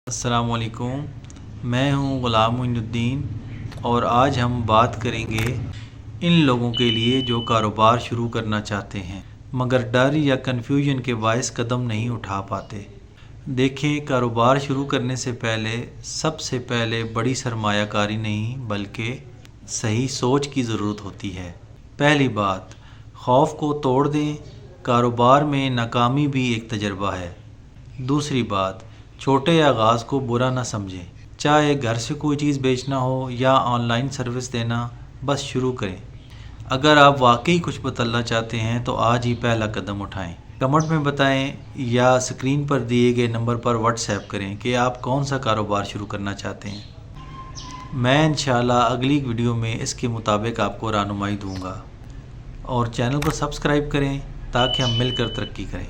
السلام علیکم، میں ہوں غلام معین الدین اور آج ہم بات کریں گے ان لوگوں کے لیے جو کاروبار شروع کرنا چاہتے ہیں مگر ڈر یا کنفیوژن کے باعث قدم نہیں اٹھا پاتے۔ دیکھیں، کاروبار شروع کرنے سے پہلے سب سے پہلے بڑی سرمایہ کاری نہیں بلکہ صحیح سوچ کی ضرورت ہوتی ہے۔ پہلی بات، خوف کو توڑ دیں، کاروبار میں ناکامی بھی ایک تجربہ ہے۔ دوسری بات، چھوٹے آغاز کو برا نہ سمجھیں، چاہے گھر سے کوئی چیز بیچنا ہو یا آن لائن سروس دینا، بس شروع کریں۔ اگر آپ واقعی کچھ بدلنا چاہتے ہیں تو آج ہی پہلا قدم اٹھائیں۔ کمنٹ میں بتائیں یا اسکرین پر دیے گئے نمبر پر واٹس ایپ کریں کہ آپ کون سا کاروبار شروع کرنا چاہتے ہیں۔ میں انشاءاللہ اگلی ویڈیو میں اس کے مطابق آپ کو رہنمائی دوں گا، اور چینل کو سبسکرائب کریں تاکہ ہم مل کر ترقی کریں۔